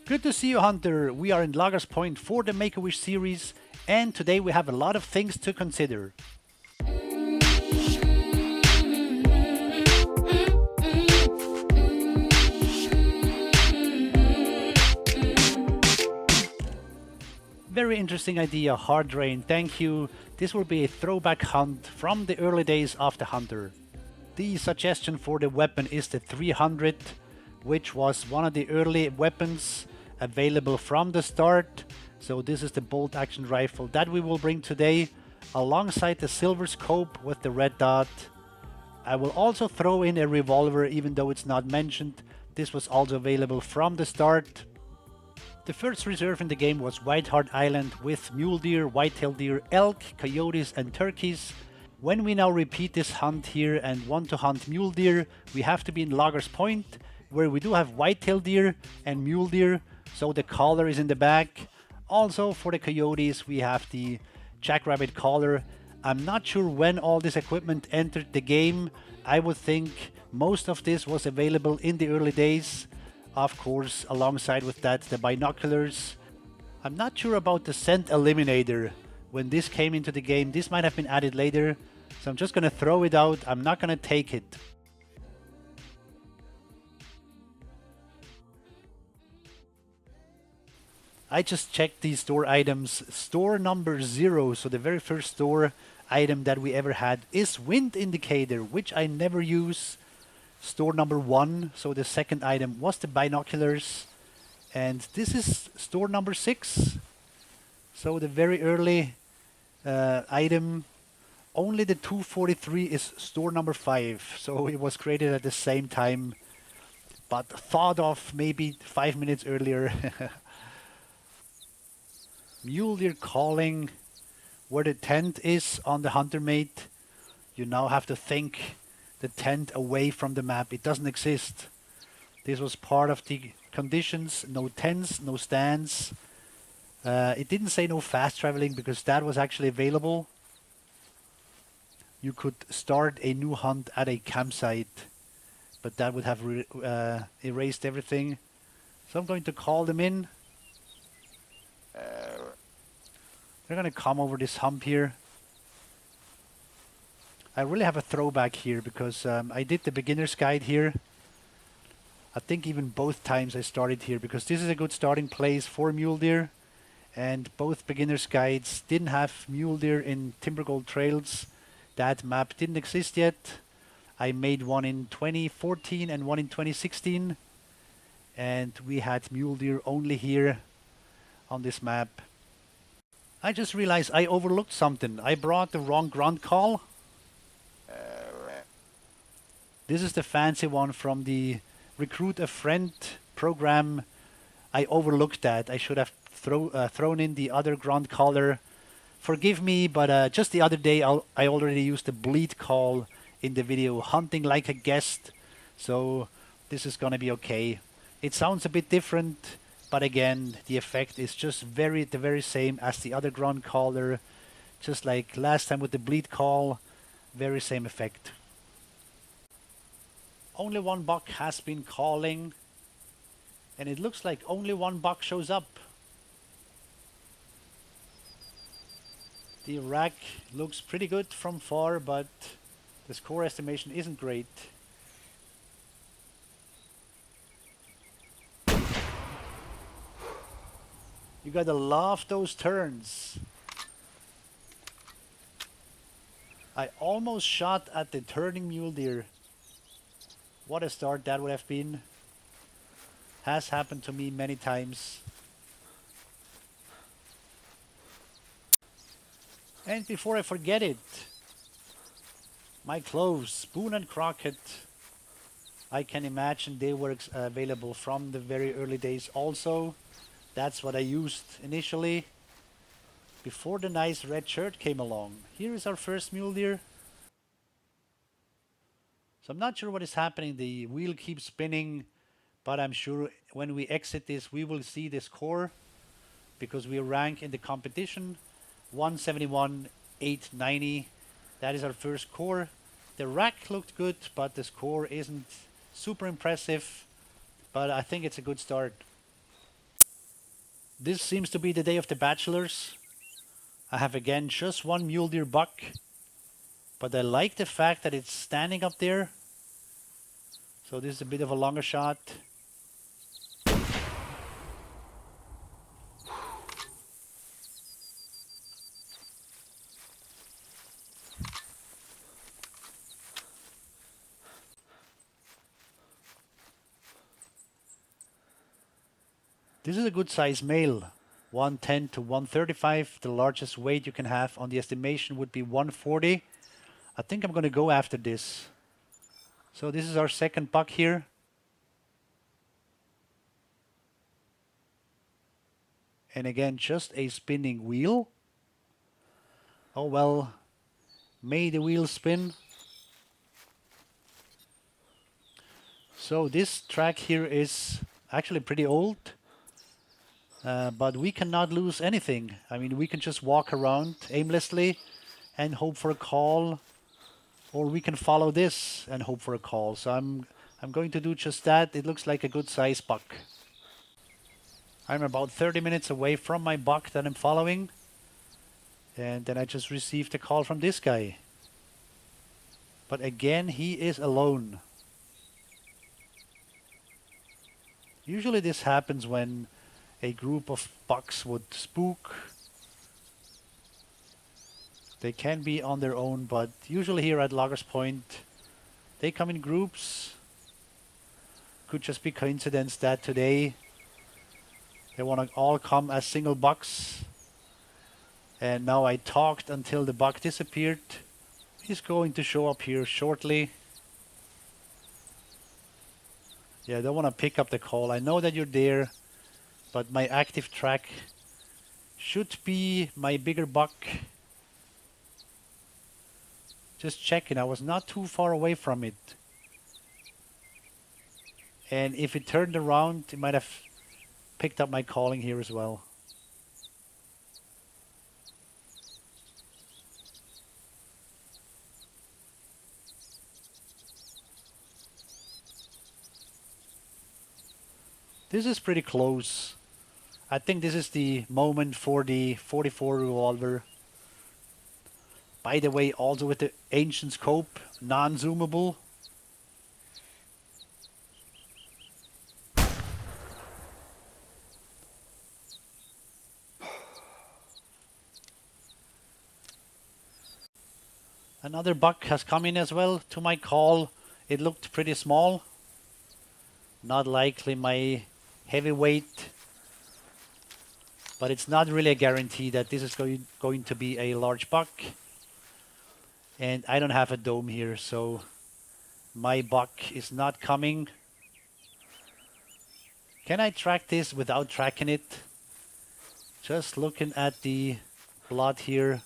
Good to see you, Hunter. We are in Loggers Point for the Make-A-Wish series, and today we have a lot of things to consider. Very interesting idea, Hard Rain, thank you. This will be a throwback hunt from the early days of the Hunter. The suggestion for the weapon is the 300, which was one of the early weapons available from the start. So this is the bolt action rifle that we will bring today, alongside the silver scope with the red dot. I will also throw in a revolver, even though it's not mentioned. This was also available from the start. The first reserve in the game was Whiteheart Island with mule deer, whitetail deer, elk, coyotes and turkeys. When we now repeat this hunt here and want to hunt mule deer, we have to be in Loggers Point, where we do have whitetail deer and mule deer, so the collar is in the back. Also for the coyotes we have the jackrabbit collar. I'm not sure when all this equipment entered the game. I would think most of this was available in the early days. Of course, alongside with that, the binoculars. I'm not sure about the scent eliminator. When this came into the game, this might have been added later. So I'm just gonna throw it out. I'm not gonna take it. I just checked these store items. Store number 0, so the very first store item that we ever had, is wind indicator, which I never use. Store number 1, so the second item was the binoculars, and this is store number 6, so the very early item. Only the 243 is store number 5, so it was created at the same time, but thought of maybe 5 minutes earlier. Mule deer calling, where the tent is on the Hunter Mate. You now have to think the tent away from the map. It doesn't exist. This was part of the conditions. No tents, no stands. It didn't say no fast traveling because that was actually available. You could start a new hunt at a campsite, but that would have erased everything. So I'm going to call them in. They're going to come over this hump here. I really have a throwback here because I did the beginner's guide here. I think even both times I started here because this is a good starting place for mule deer, and both beginner's guides didn't have mule deer in Timber Gold Trails. That map didn't exist yet. I made one in 2014 and one in 2016, and we had mule deer only here on this map. I just realized I overlooked something. I brought the wrong grunt call. This is the fancy one from the Recruit a Friend program. I overlooked that. I should have thrown in the other grunt caller. Forgive me, but just the other day I already used the bleed call in the video, hunting like a guest. So this is gonna be okay. It sounds a bit different, but again, the effect is just the very same as the other grunt caller. Just like last time with the bleed call, very same effect. Only one buck has been calling, and it looks like only one buck shows up. The rack looks pretty good from far, but the score estimation isn't great. You gotta love those turns. I almost shot at the turning mule deer. What a start that would have been. Has happened to me many times. And before I forget it, my clothes, Boone and Crockett. I can imagine they were available from the very early days also. That's what I used initially, before the nice red shirt came along. Here is our first mule deer. So I'm not sure what is happening. The wheel keeps spinning, but I'm sure when we exit this, we will see the score because we rank in the competition 171, 890. That is our first score. The rack looked good, but the score isn't super impressive, but I think it's a good start. This seems to be the day of the bachelors. I have again just one mule deer buck, but I like the fact that it's standing up there. So this is a bit of a longer shot. This is a good size male, 110 to 135. The largest weight you can have on the estimation would be 140. I think I'm going to go after this. So this is our second buck here. And again, just a spinning wheel. Oh well, may the wheel spin. So this track here is actually pretty old. But we cannot lose anything. I mean, we can just walk around aimlessly and hope for a call, or we can follow this and hope for a call. So I'm going to do just that. It looks like a good size buck. I'm about 30 minutes away from my buck that I'm following, and then I just received a call from this guy. But again, he is alone. Usually this happens when a group of bucks would spook. They can be on their own, but usually here at Loggers Point, they come in groups. Could just be coincidence that today they want to all come as single bucks. And now I talked until the buck disappeared. He's going to show up here shortly. Yeah, I don't want to pick up the call. I know that you're there, but my active track should be my bigger buck. Just checking, I was not too far away from it. And if it turned around, it might have picked up my calling here as well. This is pretty close. I think this is the moment for the 44 revolver. By the way, also with the ancient scope, non-zoomable. Another buck has come in as well to my call. It looked pretty small. Not likely my heavyweight. But it's not really a guarantee that this is going to be a large buck. And I don't have a dome here, so my buck is not coming. Can I track this without tracking it? Just looking at the blood here.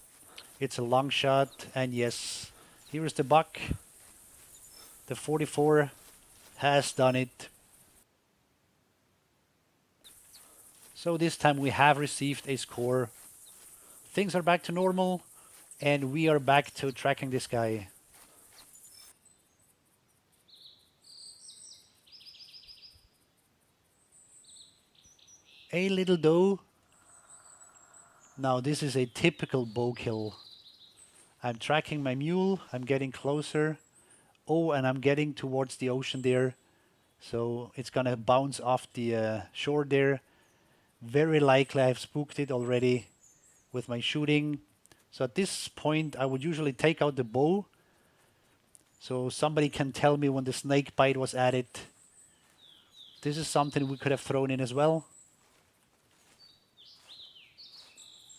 It's a long shot, and yes, here is the buck. The 44 has done it. So this time we have received a score. Things are back to normal, and we are back to tracking this guy. A little doe. Now this is a typical bow kill. I'm tracking my mule, I'm getting closer. Oh, and I'm getting towards the ocean there. So it's gonna bounce off the shore there. Very likely I've spooked it already with my shooting. So at this point I would usually take out the bow, so somebody can tell me when the snake bite was added. This is something we could have thrown in as well.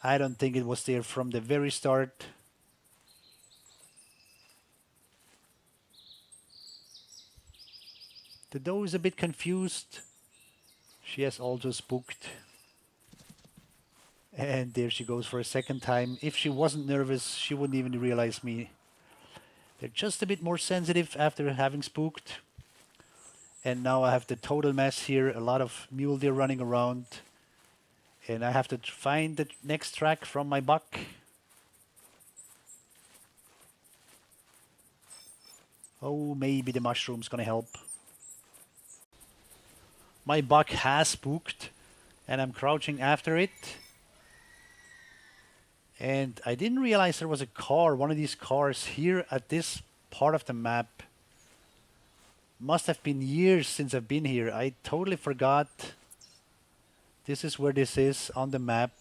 I don't think it was there from the very start. The doe is a bit confused. She has also spooked. And there she goes for a second time. If she wasn't nervous, she wouldn't even realize me. They're just a bit more sensitive after having spooked. And now I have the total mess here. A lot of mule deer running around. And I have to find the next track from my buck. Oh, maybe the mushroom's gonna help. My buck has spooked. And I'm crouching after it. And I didn't realize there was a car, one of these cars here at this part of the map. Must have been years since I've been here. I totally forgot. This is where this is on the map.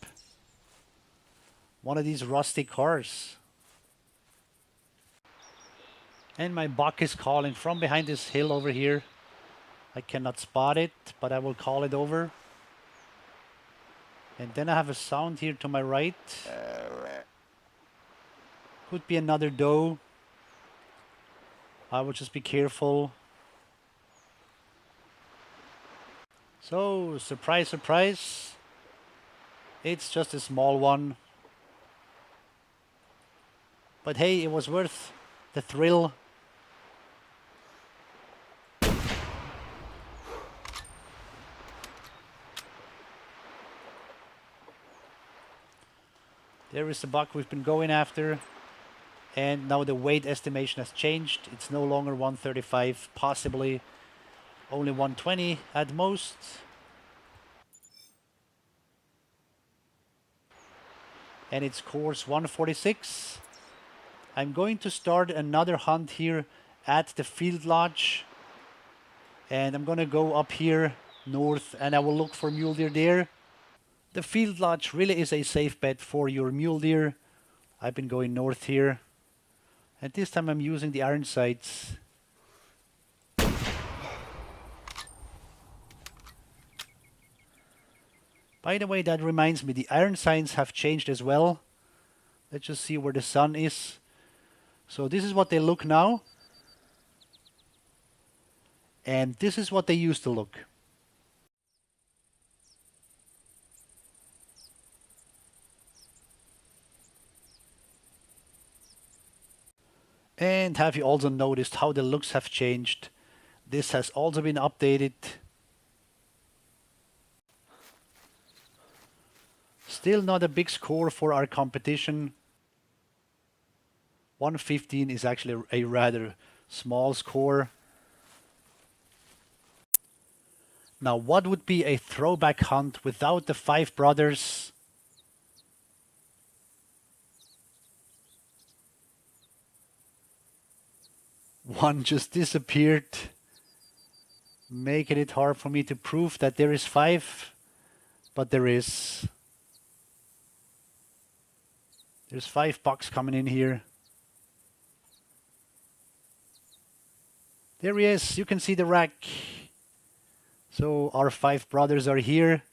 One of these rusty cars. And my buck is calling from behind this hill over here. I cannot spot it, but I will call it over. And then I have a sound here to my right. Could be another doe. I will just be careful. So, surprise, surprise. It's just a small one. But hey, it was worth the thrill. There is the buck we've been going after. And now the weight estimation has changed. It's no longer 135, possibly only 120 at most. And it's course 146. I'm going to start another hunt here at the field lodge. And I'm going to go up here north and I will look for mule deer there. The field lodge really is a safe bet for your mule deer. I've been going north here. And this time I'm using the iron sights. By the way, that reminds me, the iron sights have changed as well. Let's just see where the sun is. So this is what they look now. And this is what they used to look. And have you also noticed how the looks have changed? This has also been updated. Still not a big score for our competition. 115 is actually a rather small score. Now, what would be a throwback hunt without the 5 brothers? One just disappeared, making it hard for me to prove that there is 5, but there is. There's 5 bucks coming in here. There he is, you can see the rack. So our 5 brothers are here.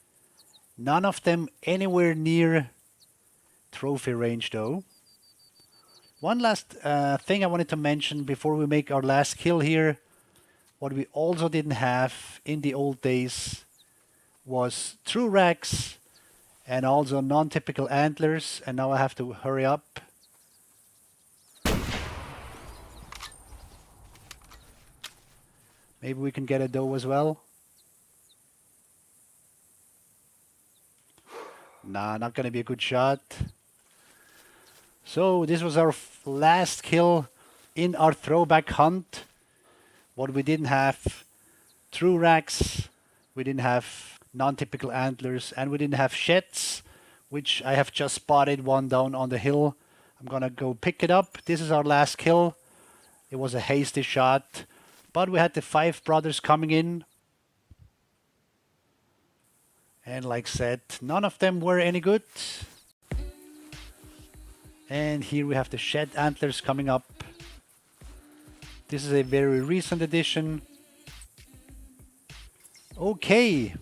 None of them anywhere near trophy range though. One last thing I wanted to mention before we make our last kill here. What we also didn't have in the old days was true racks and also non-typical antlers. And now I have to hurry up. Maybe we can get a doe as well. Nah, not gonna be a good shot. So this was our last kill in our throwback hunt. What we didn't have, true racks, we didn't have non-typical antlers, and we didn't have sheds, which I have just spotted one down on the hill. I'm gonna go pick it up. This is our last kill. It was a hasty shot, but we had the 5 brothers coming in. And like said, none of them were any good. And here we have the shed antlers coming up. This is a very recent addition. Okay.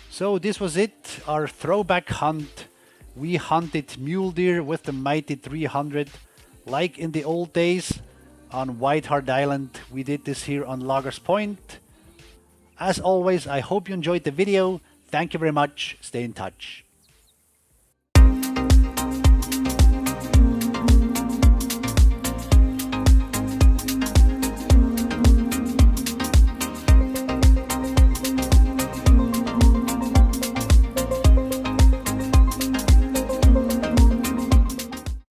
So this was it, our throwback hunt. We hunted mule deer with the mighty 300 like in the old days on White Hart Island. We did this here on Loggers Point. As always, I hope you enjoyed the video. Thank you very much. Stay in touch.